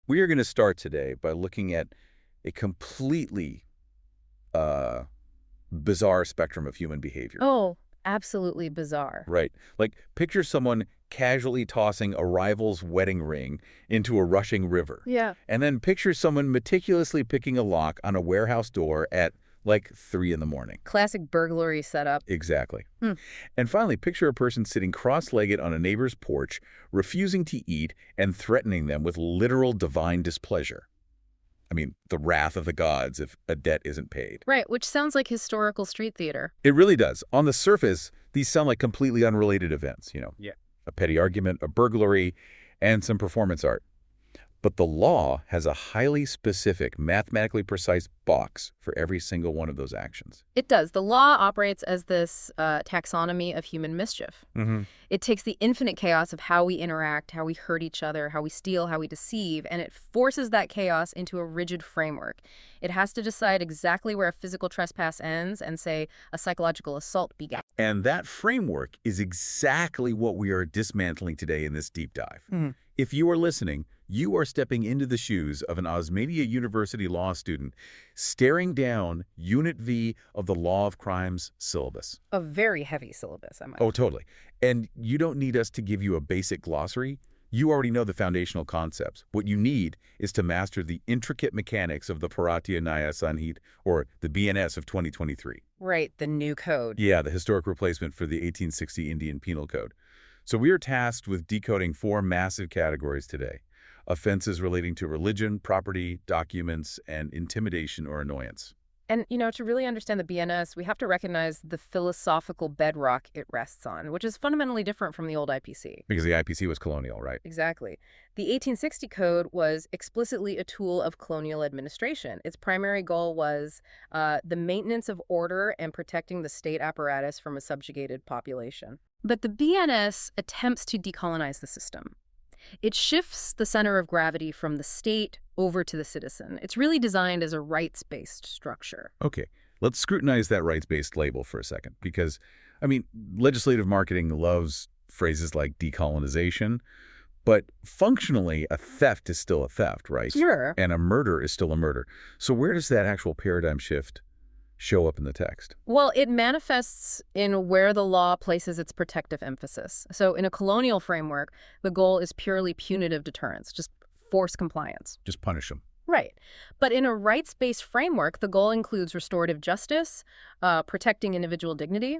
We are going to start today by looking at a completely uh, bizarre spectrum of human behavior. Oh, absolutely bizarre. Right. Like, picture someone casually tossing a rival's wedding ring into a rushing river. Yeah. And then picture someone meticulously picking a lock on a warehouse door at, like, 3 in the morning. Classic burglary setup. Exactly. Hmm. And finally, picture a person sitting cross-legged on a neighbor's porch, refusing to eat and threatening them with literal divine displeasure. I mean, the wrath of the gods if a debt isn't paid. Right, which sounds like historical street theater. It really does. On the surface, these sound like completely unrelated events, Yeah. a petty argument, a burglary, and some performance art. But the law has a highly specific, mathematically precise box for every single one of those actions. It does. The law operates as this taxonomy of human mischief. Mm-hmm. It takes the infinite chaos of how we interact, how we hurt each other, how we steal, how we deceive, and it forces that chaos into a rigid framework. It has to decide exactly where a physical trespass ends and, say, a psychological assault begins. And that framework is exactly what we are dismantling today in this deep dive. Mm-hmm. If you are listening, you are stepping into the shoes of an Osmania University law student staring down Unit V of the Law of Crimes syllabus. A very heavy syllabus, I might. Oh, totally. And you don't need us to give you a basic glossary. You already know the foundational concepts. What you need is to master the intricate mechanics of the Paratia Naya Sanhit, or the BNS of 2023. Right, the new code. Yeah, the historic replacement for the 1860 Indian Penal Code. So we are tasked with decoding 4 massive categories today: offenses relating to religion, property, documents, and intimidation or annoyance. And, to really understand the BNS, we have to recognize the philosophical bedrock it rests on, which is fundamentally different from the old IPC. Because the IPC was colonial, right? Exactly. The 1860 Code was explicitly a tool of colonial administration. Its primary goal was the maintenance of order and protecting the state apparatus from a subjugated population. But the BNS attempts to decolonize the system. It shifts the center of gravity from the state over to the citizen. It's really designed as a rights-based structure. Okay, let's scrutinize that rights-based label for a second, because, legislative marketing loves phrases like decolonization, but functionally, a theft is still a theft, right? Sure. And a murder is still a murder. So where does that actual paradigm shift show up in the text? Well, it manifests in where the law places its protective emphasis. So in a colonial framework, the goal is purely punitive deterrence, just force compliance. Just punish them. Right. But in a rights-based framework, the goal includes restorative justice, protecting individual dignity.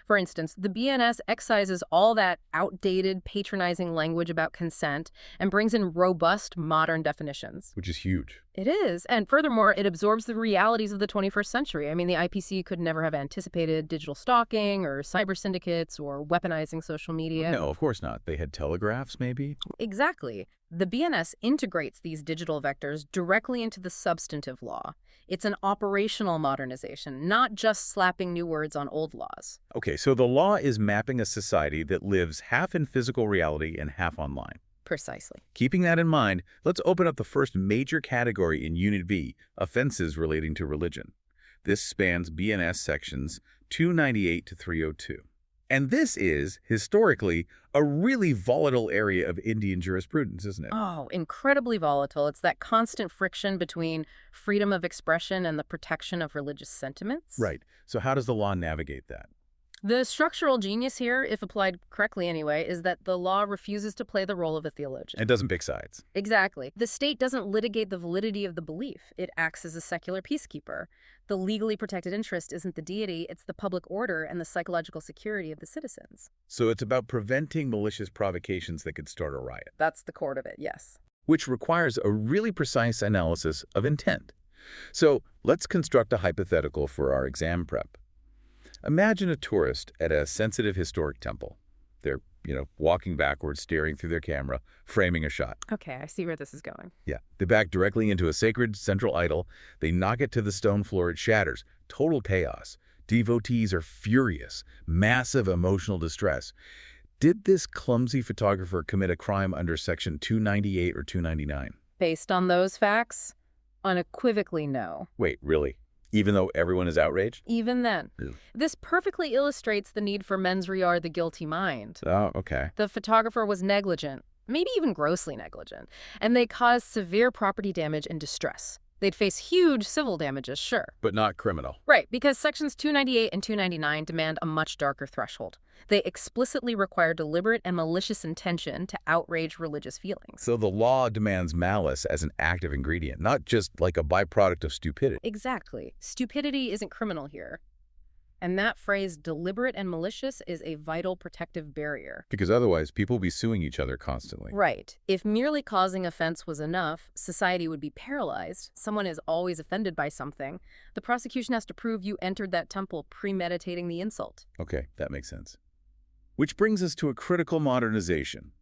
For instance, the BNS excises all that outdated, patronizing language about consent and brings in robust, modern definitions. Which is huge. It is. And furthermore, it absorbs the realities of the 21st century. I mean, the IPC could never have anticipated digital stalking or cyber syndicates or weaponizing social media. No, of course not. They had telegraphs, maybe? Exactly. The BNS integrates these digital vectors directly into the substantive law. It's an operational modernization, not just slapping new words on old laws. Okay, so the law is mapping a society that lives half in physical reality and half online. Precisely. Keeping that in mind, let's open up the first major category in Unit V, offenses relating to religion. This spans BNS sections 298 to 302. And this is, historically, a really volatile area of Indian jurisprudence, isn't it? Oh, incredibly volatile. It's that constant friction between freedom of expression and the protection of religious sentiments. Right. So how does the law navigate that? The structural genius here, if applied correctly anyway, is that the law refuses to play the role of a theologian. It doesn't pick sides. Exactly. The state doesn't litigate the validity of the belief. It acts as a secular peacekeeper. The legally protected interest isn't the deity, it's the public order and the psychological security of the citizens. So it's about preventing malicious provocations that could start a riot. That's the core of it, yes. Which requires a really precise analysis of intent. So let's construct a hypothetical for our exam prep. Imagine a tourist at a sensitive historic temple. They're, walking backwards, staring through their camera, framing a shot. Okay, I see where this is going. Yeah, they back directly into a sacred central idol. They knock it to the stone floor. It shatters. Total chaos. Devotees are furious. Massive emotional distress. Did this clumsy photographer commit a crime under Section 298 or 299? Based on those facts, unequivocally no. Wait, really? Even though everyone is outraged? Even then. Ew. This perfectly illustrates the need for mens rea, the guilty mind. Oh, okay. The photographer was negligent, maybe even grossly negligent, and they cause severe property damage and distress. They'd face huge civil damages, sure. But not criminal. Right, because Sections 298 and 299 demand a much darker threshold. They explicitly require deliberate and malicious intention to outrage religious feelings. So the law demands malice as an active ingredient, not just like a byproduct of stupidity. Exactly. Stupidity isn't criminal here. And that phrase, deliberate and malicious, is a vital protective barrier. Because otherwise, people will be suing each other constantly. Right. If merely causing offense was enough, society would be paralyzed. Someone is always offended by something. The prosecution has to prove you entered that temple premeditating the insult. Okay, that makes sense. Which brings us to a critical modernization.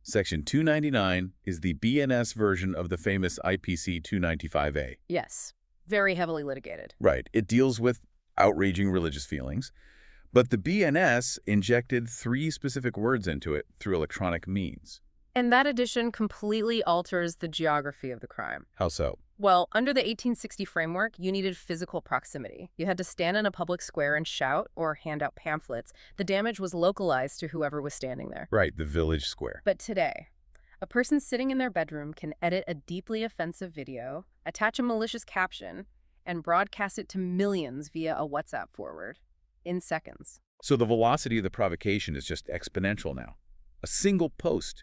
Section 299 is the BNS version of the famous IPC 295A. Yes. Very heavily litigated. Right. It deals with outraging religious feelings, but the BNS injected 3 specific words into it through electronic means. And that addition completely alters the geography of the crime. How so? Well, under the 1860 framework, you needed physical proximity. You had to stand in a public square and shout or hand out pamphlets. The damage was localized to whoever was standing there. Right, the village square. But today, a person sitting in their bedroom can edit a deeply offensive video, attach a malicious caption, and broadcast it to millions via a WhatsApp forward in seconds. So the velocity of the provocation is just exponential now. A single post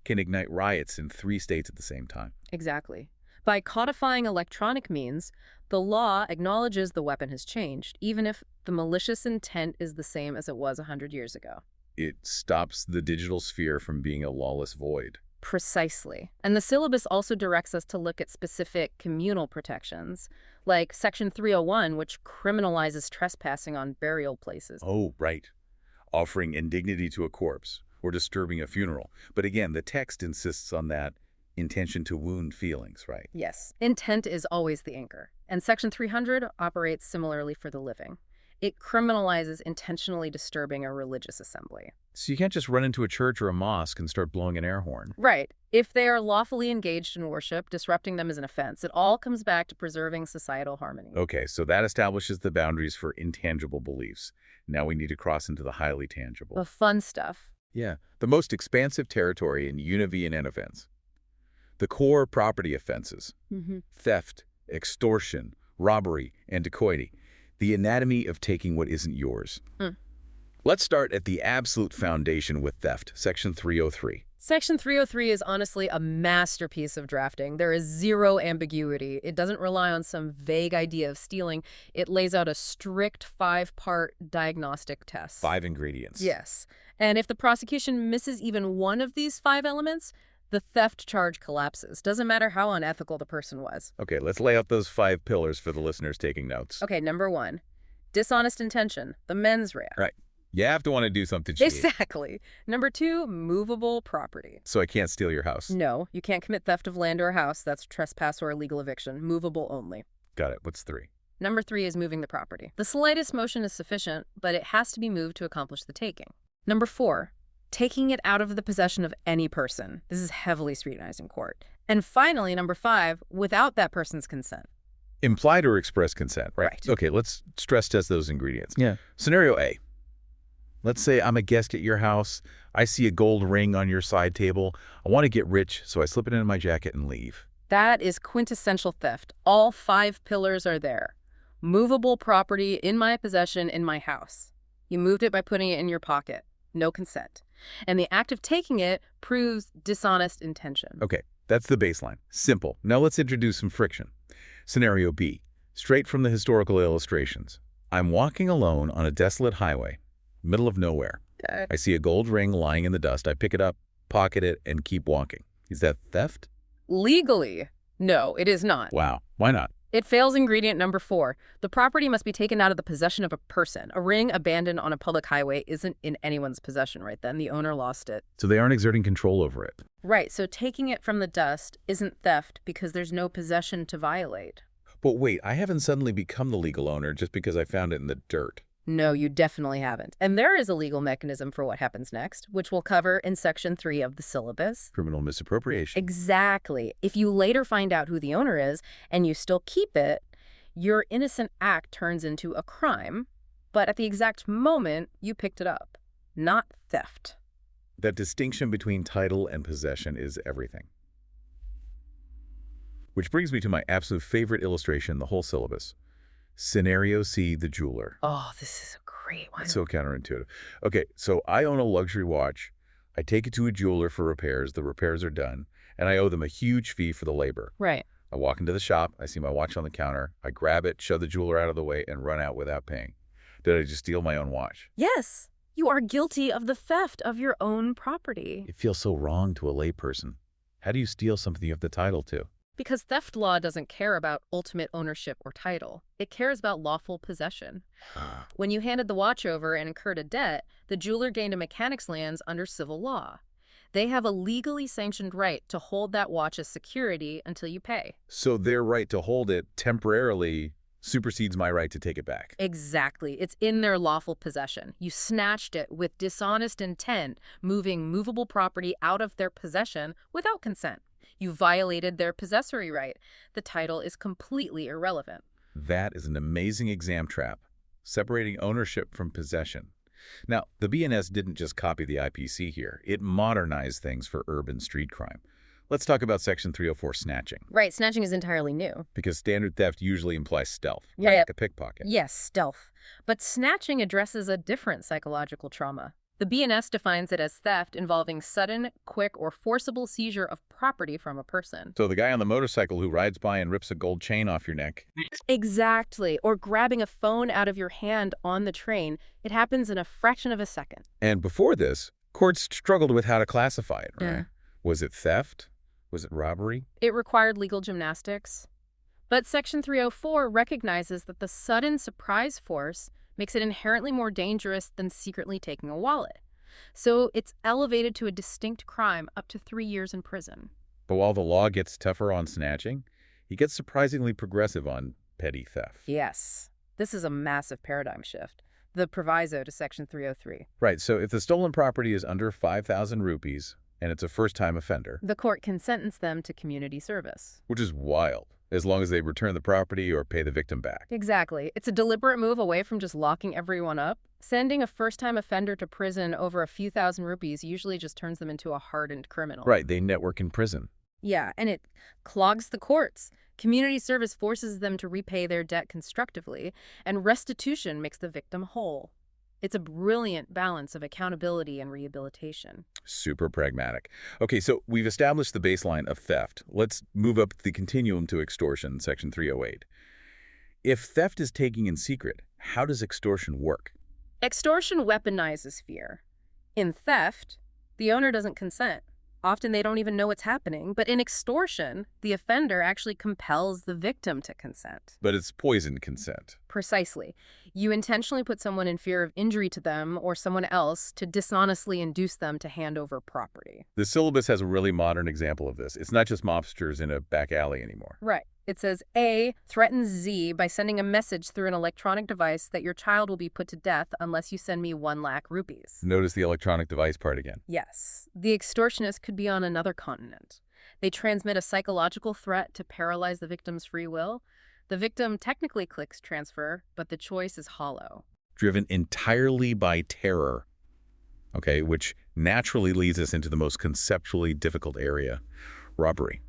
can ignite riots in 3 states at the same time. Exactly. By codifying electronic means, the law acknowledges the weapon has changed, even if the malicious intent is the same as it was 100 years ago. It stops the digital sphere from being a lawless void. Precisely. And the syllabus also directs us to look at specific communal protections, like Section 301, which criminalizes trespassing on burial places. Oh, right. Offering indignity to a corpse or disturbing a funeral. But again, the text insists on that intention to wound feelings, right? Yes. Intent is always the anchor. And Section 300 operates similarly for the living. It criminalizes intentionally disturbing a religious assembly. So you can't just run into a church or a mosque and start blowing an air horn. Right. If they are lawfully engaged in worship, disrupting them is an offense. It all comes back to preserving societal harmony. Okay, so that establishes the boundaries for intangible beliefs. Now we need to cross into the highly tangible. The fun stuff. Yeah, the most expansive territory in Univ and N offense. The core property offenses. Theft, extortion, robbery, and dacoity. The anatomy of taking what isn't yours. Let's start at the absolute foundation with theft, Section 303. Section 303 is honestly a masterpiece of drafting. There is zero ambiguity. It doesn't rely on some vague idea of stealing. It lays out a strict 5-part diagnostic test. 5 ingredients. Yes. And if the prosecution misses even one of these 5 elements, the theft charge collapses. Doesn't matter how unethical the person was. Okay, let's lay out those 5 pillars for the listeners taking notes. Okay, number 1, dishonest intention, the mens rea. Right. You have to want to do something shady. Exactly. Number 2, movable property. So I can't steal your house. No, you can't commit theft of land or a house. That's trespass or illegal eviction. Movable only. Got it. What's 3? Number 3 is moving the property. The slightest motion is sufficient, but it has to be moved to accomplish the taking. Number 4, taking it out of the possession of any person. This is heavily scrutinized in court. And finally, number 5, without that person's consent. Implied or express consent, right? Right. Okay, let's stress test those ingredients. Yeah. Scenario A. Let's say I'm a guest at your house. I see a gold ring on your side table. I want to get rich, so I slip it into my jacket and leave. That is quintessential theft. All 5 pillars are there. Movable property in my possession in my house. You moved it by putting it in your pocket. No consent. And the act of taking it proves dishonest intention. Okay, that's the baseline. Simple. Now let's introduce some friction. Scenario B. Straight from the historical illustrations. I'm walking alone on a desolate highway, middle of nowhere. I see a gold ring lying in the dust. I pick it up, pocket it, and keep walking. Is that theft? Legally, no, it is not. Wow. Why not? It fails ingredient number 4. The property must be taken out of the possession of a person. A ring abandoned on a public highway isn't in anyone's possession right then. The owner lost it. So they aren't exerting control over it. Right, so taking it from the dust isn't theft because there's no possession to violate. But wait, I haven't suddenly become the legal owner just because I found it in the dirt. No, you definitely haven't. And there is a legal mechanism for what happens next, which we'll cover in Section 3 of the syllabus. Criminal misappropriation. Exactly. If you later find out who the owner is and you still keep it, your innocent act turns into a crime, but at the exact moment you picked it up. Not theft. That distinction between title and possession is everything. Which brings me to my absolute favorite illustration in the whole syllabus. Scenario C, the jeweler. Oh, this is a great one. It's so counterintuitive. Okay, so I own a luxury watch. I take it to a jeweler for repairs. The repairs are done, and I owe them a huge fee for the labor. Right. I walk into the shop. I see my watch on the counter. I grab it, shove the jeweler out of the way, and run out without paying. Did I just steal my own watch? Yes, you are guilty of the theft of your own property. It feels so wrong to a layperson. How do you steal something you have the title to? Because theft law doesn't care about ultimate ownership or title. It cares about lawful possession. When you handed the watch over and incurred a debt, the jeweler gained a mechanic's liens under civil law. They have a legally sanctioned right to hold that watch as security until you pay. So their right to hold it temporarily supersedes my right to take it back. Exactly. It's in their lawful possession. You snatched it with dishonest intent, moving movable property out of their possession without consent. You violated their possessory right. The title is completely irrelevant. That is an amazing exam trap, separating ownership from possession. Now, the BNS didn't just copy the IPC here. It modernized things for urban street crime. Let's talk about Section 304, snatching. Right, snatching is entirely new. Because standard theft usually implies stealth, Yeah. like a pickpocket. Yes, stealth. But snatching addresses a different psychological trauma. The BNS defines it as theft involving sudden, quick, or forcible seizure of property from a person. So the guy on the motorcycle who rides by and rips a gold chain off your neck. Exactly. Or grabbing a phone out of your hand on the train. It happens in a fraction of a second. And before this, courts struggled with how to classify it, right? Yeah. Was it theft? Was it robbery? It required legal gymnastics. But Section 304 recognizes that the sudden surprise force makes it inherently more dangerous than secretly taking a wallet. So it's elevated to a distinct crime up to 3 years in prison. But while the law gets tougher on snatching, it gets surprisingly progressive on petty theft. Yes. This is a massive paradigm shift. The proviso to Section 303. Right, so if the stolen property is under 5,000 rupees and it's a first-time offender, The court can sentence them to community service. which is wild, as long as they return the property or pay the victim back. Exactly. It's a deliberate move away from just locking everyone up. Sending a first-time offender to prison over a few thousand rupees usually just turns them into a hardened criminal. Right, they network in prison. Yeah, and it clogs the courts. Community service forces them to repay their debt constructively, and restitution makes the victim whole. It's a brilliant balance of accountability and rehabilitation. Super pragmatic. Okay, so we've established the baseline of theft. Let's move up the continuum to extortion, Section 308. If theft is taking in secret, how does extortion work? Extortion weaponizes fear. In theft, the owner doesn't consent. Often they don't even know what's happening, but in extortion, the offender actually compels the victim to consent. But it's poisoned consent. Precisely. You intentionally put someone in fear of injury to them or someone else to dishonestly induce them to hand over property. The syllabus has a really modern example of this. It's not just mobsters in a back alley anymore. Right. It says A threatens Z by sending a message through an electronic device that your child will be put to death unless you send me 1 lakh rupees. Notice the electronic device part again. Yes. The extortionist could be on another continent. They transmit a psychological threat to paralyze the victim's free will. The victim technically clicks transfer, but the choice is hollow. Driven entirely by terror, okay, which naturally leads us into the most conceptually difficult area, robbery.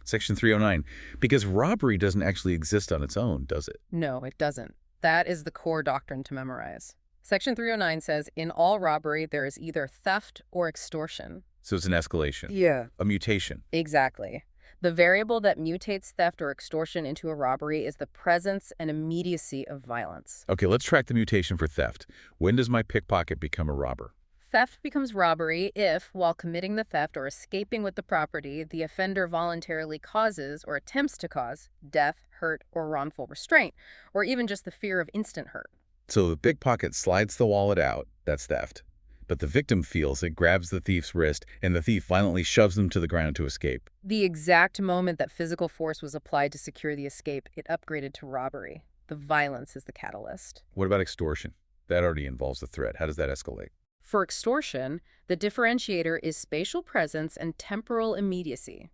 Section 309, because robbery doesn't actually exist on its own, does it? No, it doesn't. That is the core doctrine to memorize. Section 309 says, in all robbery, there is either theft or extortion. So it's an escalation. Yeah. A mutation. Exactly. The variable that mutates theft or extortion into a robbery is the presence and immediacy of violence. Okay, let's track the mutation for theft. When does my pickpocket become a robber? Theft becomes robbery if, while committing the theft or escaping with the property, the offender voluntarily causes or attempts to cause death, hurt, or wrongful restraint, or even just the fear of instant hurt. So the pickpocket slides the wallet out, that's theft. But the victim feels it, grabs the thief's wrist, and the thief violently shoves them to the ground to escape. The exact moment that physical force was applied to secure the escape, it upgraded to robbery. The violence is the catalyst. What about extortion? That already involves a threat. How does that escalate? For extortion, the differentiator is spatial presence and temporal immediacy.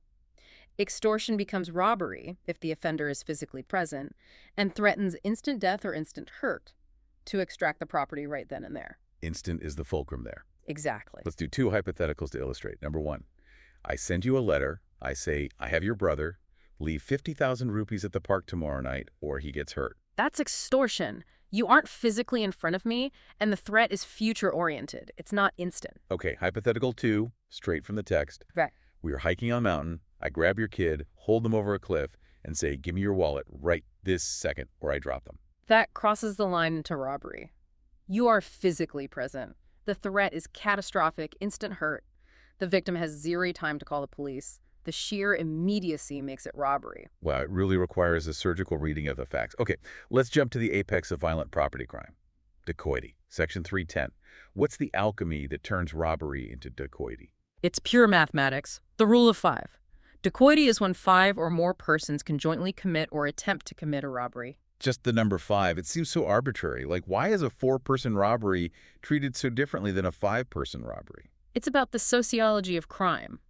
Extortion becomes robbery if the offender is physically present and threatens instant death or instant hurt to extract the property right then and there. Instant is the fulcrum there. Exactly. Let's do two hypotheticals to illustrate. Number one, I send you a letter. I say, I have your brother. Leave 50,000 rupees at the park tomorrow night or he gets hurt. That's extortion. You aren't physically in front of me, and the threat is future-oriented. It's not instant. Okay, hypothetical two, straight from the text. Right. We are hiking on a mountain. I grab your kid, hold them over a cliff, and say, give me your wallet right this second, or I drop them. That crosses the line into robbery. You are physically present. The threat is catastrophic, instant hurt. The victim has zero time to call the police. The sheer immediacy makes it robbery. Wow, it really requires a surgical reading of the facts. Okay, let's jump to the apex of violent property crime. Dacoity, Section 310. What's the alchemy that turns robbery into dacoity? It's pure mathematics. The rule of five. Dacoity is when 5 or more persons can jointly commit or attempt to commit a robbery. Just the number 5, it seems so arbitrary. Like, why is a 4-person robbery treated so differently than a 5-person robbery? It's about the sociology of crime.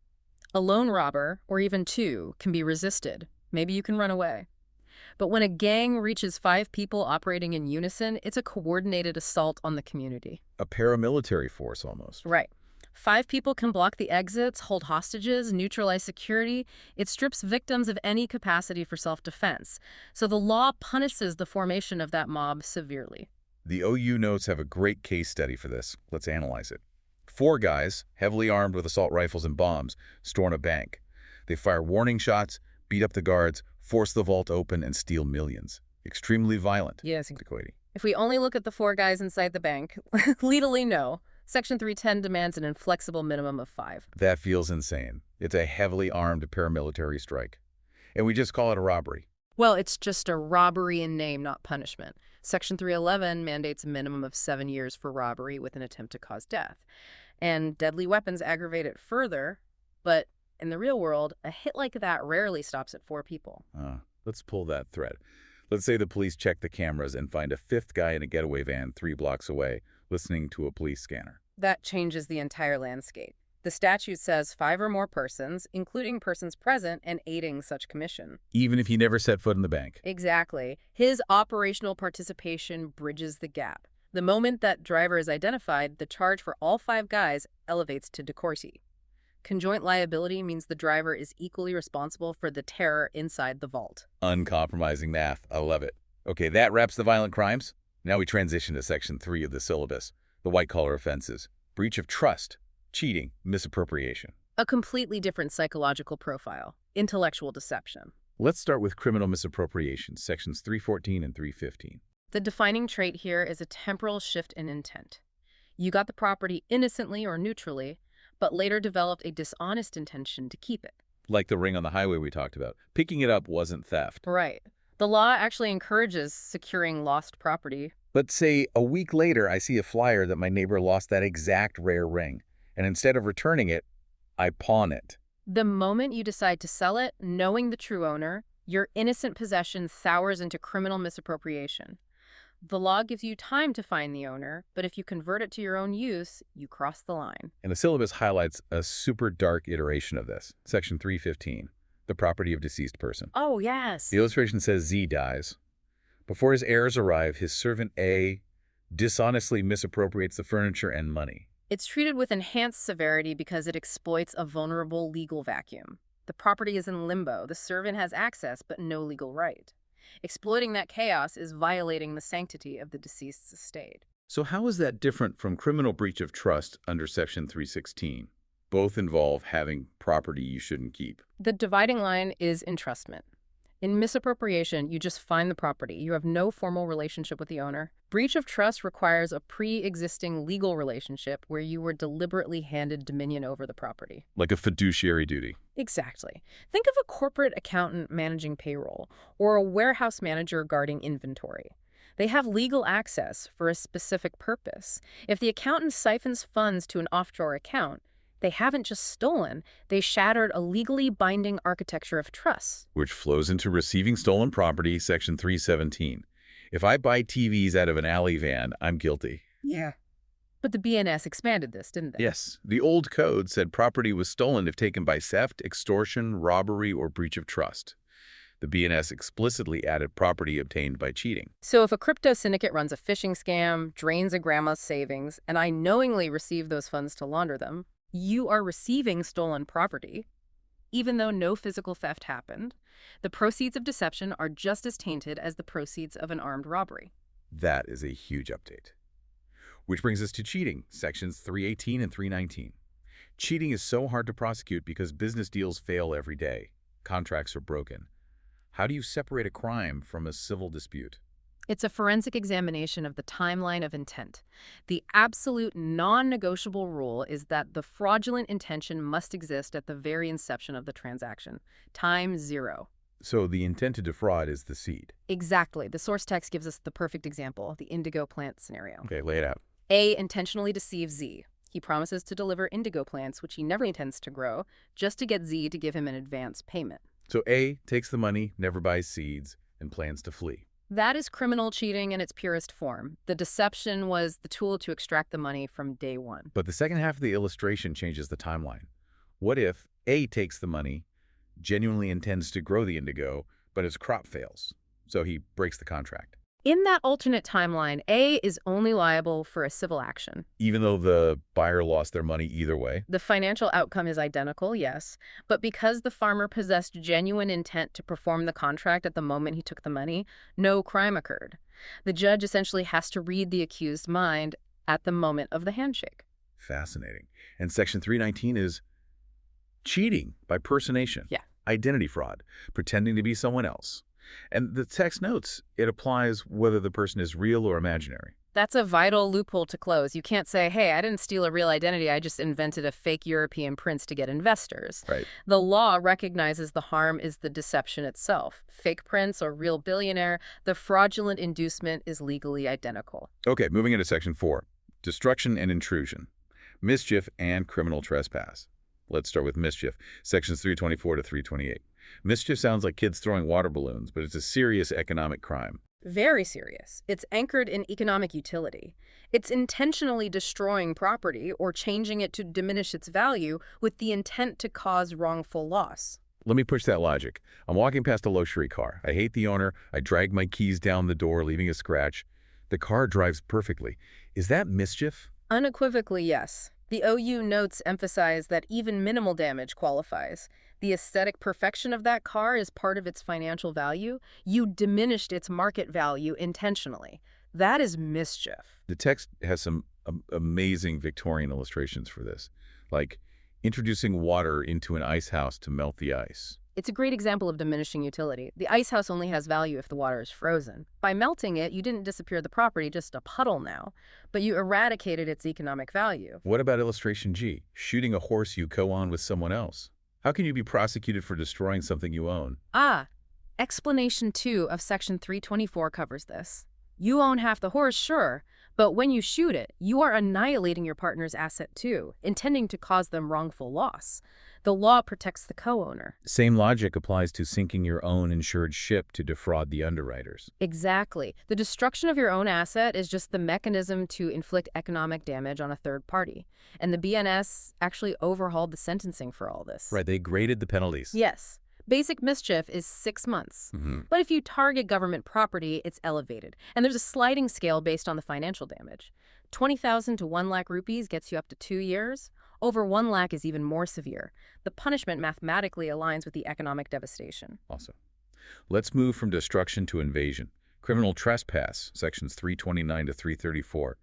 A lone robber, or even 2, can be resisted. Maybe you can run away. But when a gang reaches 5 people operating in unison, it's a coordinated assault on the community. A paramilitary force, almost. Right. 5 people can block the exits, hold hostages, neutralize security. It strips victims of any capacity for self-defense. So the law punishes the formation of that mob severely. The OU notes have a great case study for this. Let's analyze it. 4 guys, heavily armed with assault rifles and bombs, storm a bank. They fire warning shots, beat up the guards, force the vault open, and steal millions. Extremely violent. Yes. Dacoity. If we only look at the 4 guys inside the bank, legally no. Section 310 demands an inflexible minimum of 5. That feels insane. It's a heavily armed paramilitary strike. And we just call it a robbery. Well, it's just a robbery in name, not punishment. Section 311 mandates a minimum of 7 years for robbery with an attempt to cause death. And deadly weapons aggravate it further, but in the real world, a hit like that rarely stops at 4 people. Let's pull that thread. Let's say the police check the cameras and find a 5th guy in a getaway van 3 blocks away, listening to a police scanner. That changes the entire landscape. The statute says 5 or more persons, including persons present and aiding such commission. Even if he never set foot in the bank. Exactly. His operational participation bridges the gap. The moment that driver is identified, the charge for all 5 guys elevates to dacoity. Conjoint liability means the driver is equally responsible for the terror inside the vault. Uncompromising math. I love it. Okay, that wraps the violent crimes. Now we transition to Section 3 of the syllabus, the white-collar offenses. Breach of trust, cheating, misappropriation. A completely different psychological profile. Intellectual deception. Let's start with criminal misappropriation, Sections 314 and 315. The defining trait here is a temporal shift in intent. You got the property innocently or neutrally, but later developed a dishonest intention to keep it. Like the ring on the highway we talked about. Picking it up wasn't theft. Right. The law actually encourages securing lost property. But say a week later, I see a flyer that my neighbor lost that exact rare ring. And instead of returning it, I pawn it. The moment you decide to sell it, knowing the true owner, your innocent possession sours into criminal misappropriation. The law gives you time to find the owner, but if you convert it to your own use, you cross the line. And the syllabus highlights a super dark iteration of this. Section 315, the property of deceased person. Oh, yes. The illustration says Z dies. Before his heirs arrive, his servant A dishonestly misappropriates the furniture and money. It's treated with enhanced severity because it exploits a vulnerable legal vacuum. The property is in limbo. The servant has access, but no legal right. Exploiting that chaos is violating the sanctity of the deceased's estate. So how is that different from criminal breach of trust under Section 316? Both involve having property you shouldn't keep. The dividing line is entrustment. In misappropriation, you just find the property. You have no formal relationship with the owner. Breach of trust requires a pre-existing legal relationship where you were deliberately handed dominion over the property. Like a fiduciary duty. Exactly. Think of a corporate accountant managing payroll or a warehouse manager guarding inventory. They have legal access for a specific purpose. If the accountant siphons funds to an offshore account, they haven't just stolen, they shattered a legally binding architecture of trust. Which flows into receiving stolen property, Section 317. If I buy TVs out of an alley van, I'm guilty. Yeah. But the BNS expanded this, didn't they? Yes. The old code said property was stolen if taken by theft, extortion, robbery, or breach of trust. The BNS explicitly added property obtained by cheating. So if a crypto syndicate runs a phishing scam, drains a grandma's savings, and I knowingly receive those funds to launder them, you are receiving stolen property. Even though no physical theft happened, the proceeds of deception are just as tainted as the proceeds of an armed robbery. That is a huge update. Which brings us to cheating, sections 318 and 319. Cheating is so hard to prosecute because business deals fail every day. Contracts are broken. How do you separate a crime from a civil dispute? It's a forensic examination of the timeline of intent. The absolute non-negotiable rule is that the fraudulent intention must exist at the very inception of the transaction. Time zero. So the intent to defraud is the seed. Exactly. The source text gives us the perfect example, the indigo plant scenario. Okay, lay it out. A intentionally deceives Z. He promises to deliver indigo plants, which he never intends to grow, just to get Z to give him an advance payment. So A takes the money, never buys seeds, and plans to flee. That is criminal cheating in its purest form. The deception was the tool to extract the money from day one. But the second half of the illustration changes the timeline. What if A takes the money, genuinely intends to grow the indigo, but his crop fails, so he breaks the contract? In that alternate timeline, A is only liable for a civil action. Even though the buyer lost their money either way? The financial outcome is identical, yes, but because the farmer possessed genuine intent to perform the contract at the moment he took the money, no crime occurred. The judge essentially has to read the accused's mind at the moment of the handshake. Fascinating. And Section 319 is cheating by personation. Yeah. Identity fraud, pretending to be someone else. And the text notes it applies whether the person is real or imaginary. That's a vital loophole to close. You can't say, hey, I didn't steal a real identity, I just invented a fake European prince to get investors. Right. The law recognizes the harm is the deception itself. Fake prince or real billionaire, the fraudulent inducement is legally identical. Okay, moving into Section 4, destruction and intrusion, mischief and criminal trespass. Let's start with mischief, Sections 324 to 328. Mischief sounds like kids throwing water balloons, but it's a serious economic crime. Very serious. It's anchored in economic utility. It's intentionally destroying property or changing it to diminish its value with the intent to cause wrongful loss. Let me push that logic. I'm walking past a luxury car. I hate the owner. I drag my keys down the door, leaving a scratch. The car drives perfectly. Is that mischief? Unequivocally, yes. The OU notes emphasize that even minimal damage qualifies. The aesthetic perfection of that car is part of its financial value. You diminished its market value intentionally. That is mischief. The text has some amazing Victorian illustrations for this, like introducing water into an ice house to melt the ice. It's a great example of diminishing utility. The ice house only has value if the water is frozen. By melting it, you didn't disappear the property, just a puddle now, but you eradicated its economic value. What about illustration G, shooting a horse you co-own with someone else? How can you be prosecuted for destroying something you own? Explanation 2 of Section 324 covers this. You own half the horse, sure, but when you shoot it, you are annihilating your partner's asset too, intending to cause them wrongful loss. The law protects the co-owner. Same logic applies to sinking your own insured ship to defraud the underwriters. Exactly. The destruction of your own asset is just the mechanism to inflict economic damage on a third party. And the BNS actually overhauled the sentencing for all this. Right, they graded the penalties. Yes. Basic mischief is 6 months. But if you target government property, it's elevated. And there's a sliding scale based on the financial damage. 20,000 to 1 lakh rupees gets you up to 2 years. Over 1 lakh is even more severe. The punishment mathematically aligns with the economic devastation. Awesome. Let's move from destruction to invasion. Criminal trespass, sections 329 to 334.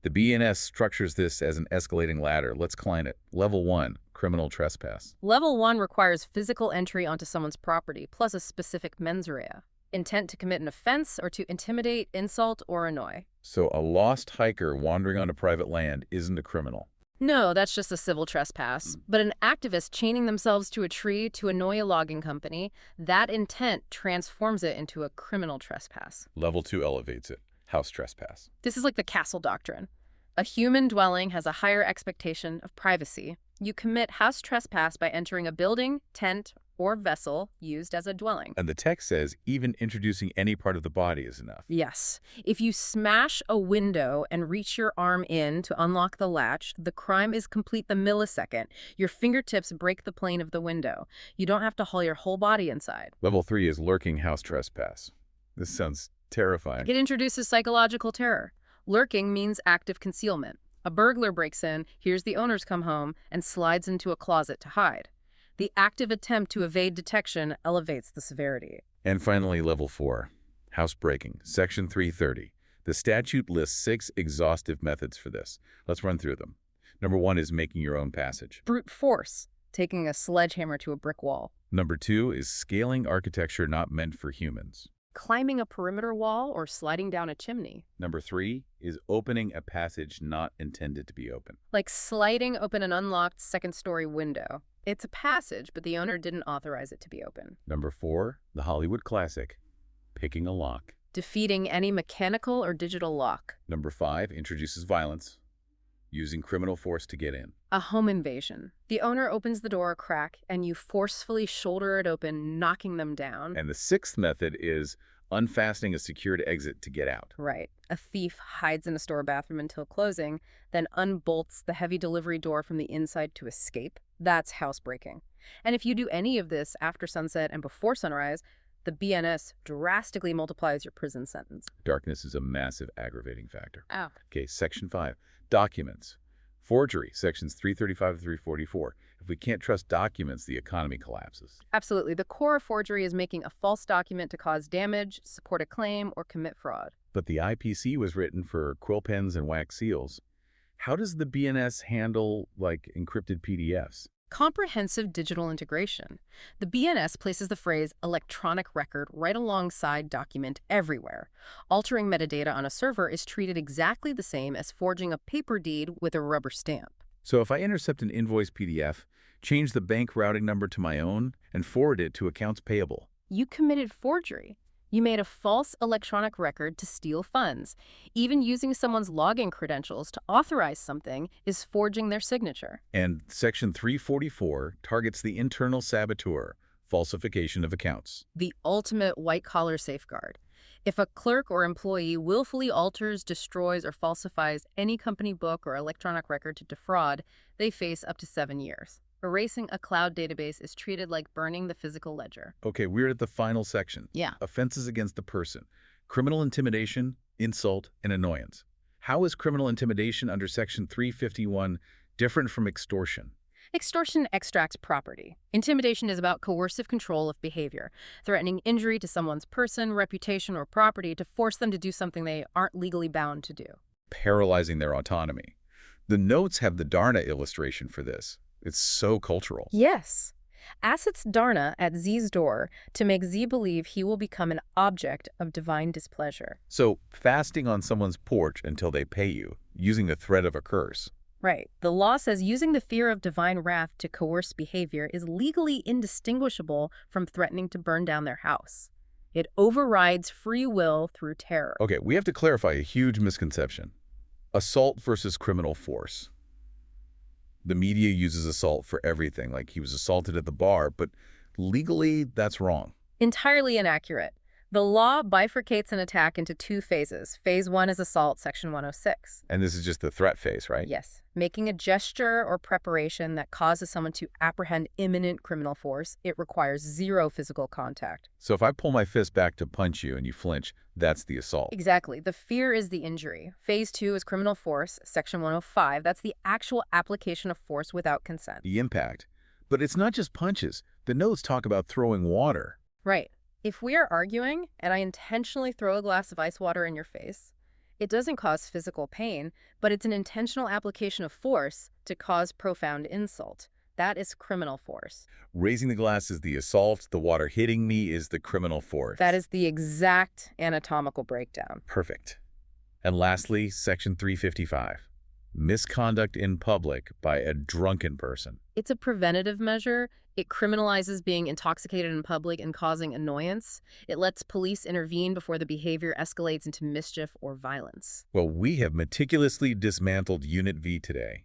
The BNS structures this as an escalating ladder. Let's climb it. Level 1, criminal trespass. Level 1 requires physical entry onto someone's property, plus a specific mens rea. Intent to commit an offense or to intimidate, insult, or annoy. So a lost hiker wandering onto private land isn't a criminal. No, that's just a civil trespass. But an activist chaining themselves to a tree to annoy a logging company, that intent transforms it into a criminal trespass. Level 2 elevates it. House trespass. This is like the castle doctrine. A human dwelling has a higher expectation of privacy. You commit house trespass by entering a building, tent, or vessel used as a dwelling. And the text says even introducing any part of the body is enough. Yes. If you smash a window and reach your arm in to unlock the latch, the crime is complete the millisecond. Your fingertips break the plane of the window. You don't have to haul your whole body inside. Level 3 is lurking house trespass. This sounds terrifying. It introduces psychological terror. Lurking means active concealment. A burglar breaks in, hears the owners come home, and slides into a closet to hide. The active attempt to evade detection elevates the severity. And finally, level 4, housebreaking, section 330. The statute lists 6 exhaustive methods for this. Let's run through them. Number 1 is making your own passage. Brute force, taking a sledgehammer to a brick wall. Number 2 is scaling architecture not meant for humans. Climbing a perimeter wall or sliding down a chimney. Number 3 is opening a passage not intended to be open. Like sliding open an unlocked second-story window. It's a passage, but the owner didn't authorize it to be open. Number 4, the Hollywood classic, picking a lock. Defeating any mechanical or digital lock. Number 5 introduces violence, using criminal force to get in. A home invasion. The owner opens the door a crack, and you forcefully shoulder it open, knocking them down. And the 6th method is unfastening a secured exit to get out. Right. A thief hides in a store bathroom until closing, then unbolts the heavy delivery door from the inside to escape. That's housebreaking. And if you do any of this after sunset and before sunrise, the BNS drastically multiplies your prison sentence. Darkness is a massive aggravating factor. Oh. Okay, section 5, documents. Forgery, sections 335 to 344. If we can't trust documents, the economy collapses. Absolutely. The core of forgery is making a false document to cause damage, support a claim, or commit fraud. But the IPC was written for quill pens and wax seals. How does the BNS handle, like, encrypted PDFs? Comprehensive digital integration. The BNS places the phrase electronic record right alongside document everywhere. Altering metadata on a server is treated exactly the same as forging a paper deed with a rubber stamp. So if I intercept an invoice PDF, change the bank routing number to my own, and forward it to accounts payable, You committed forgery. You made a false electronic record to steal funds. Even using someone's login credentials to authorize something is forging their signature. and section 344 targets the internal saboteur, falsification of accounts. The ultimate white-collar safeguard. If a clerk or employee willfully alters, destroys, or falsifies any company book or electronic record to defraud, they face up to 7 years. Erasing a cloud database is treated like burning the physical ledger. Okay, we're at the final section. Yeah. Offenses against the person. Criminal intimidation, insult, and annoyance. How is criminal intimidation under section 351 different from extortion? Extortion extracts property. Intimidation is about coercive control of behavior, threatening injury to someone's person, reputation, or property to force them to do something they aren't legally bound to do. Paralyzing their autonomy. The notes have the Darna illustration for this. It's so cultural. Yes. Assets Darna at Z's door to make Z believe he will become an object of divine displeasure. So, fasting on someone's porch until they pay you, using the threat of a curse. Right. The law says using the fear of divine wrath to coerce behavior is legally indistinguishable from threatening to burn down their house. It overrides free will through terror. Okay, we have to clarify a huge misconception. Assault versus criminal force. The media uses assault for everything, like he was assaulted at the bar, but legally, that's wrong. Entirely inaccurate. The law bifurcates an attack into 2 phases. Phase 1 is assault, section 106. And this is just the threat phase, right? Yes. Making a gesture or preparation that causes someone to apprehend imminent criminal force. It requires 0 physical contact. So if I pull my fist back to punch you and you flinch, that's the assault. Exactly. The fear is the injury. Phase 2 is criminal force, section 105. That's the actual application of force without consent. The impact. But it's not just punches. The notes talk about throwing water. Right. If we are arguing and I intentionally throw a glass of ice water in your face, it doesn't cause physical pain, but it's an intentional application of force to cause profound insult. That is criminal force. Raising the glass is the assault. The water hitting me is the criminal force. That is the exact anatomical breakdown. Perfect. And lastly, section 355. Misconduct in public by a drunken person. It's a preventative measure. It criminalizes being intoxicated in public and causing annoyance. It lets police intervene before the behavior escalates into mischief or violence. Well, we have meticulously dismantled Unit V today.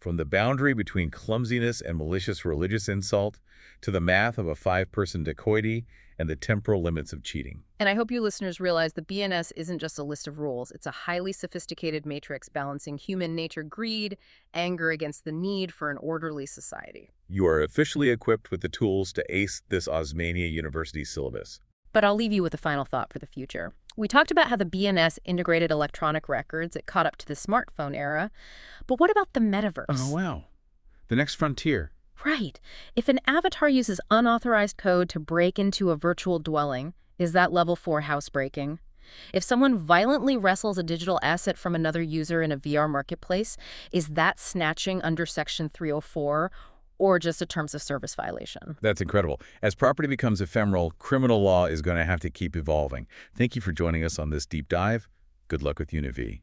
from the boundary between clumsiness and malicious religious insult to the math of a 5-person dacoity and the temporal limits of cheating. And I hope you listeners realize the BNS isn't just a list of rules. It's a highly sophisticated matrix balancing human nature greed, anger against the need for an orderly society. You are officially equipped with the tools to ace this Osmania University syllabus. But I'll leave you with a final thought for the future. We talked about how the BNS integrated electronic records. It caught up to the smartphone era. But what about the metaverse? Oh, wow. The next frontier. Right. If an avatar uses unauthorized code to break into a virtual dwelling, is that level 4 housebreaking? If someone violently wrestles a digital asset from another user in a VR marketplace, is that snatching under Section 304 or just a terms of service violation? That's incredible. As property becomes ephemeral, criminal law is going to have to keep evolving. Thank you for joining us on this deep dive. Good luck with UniV.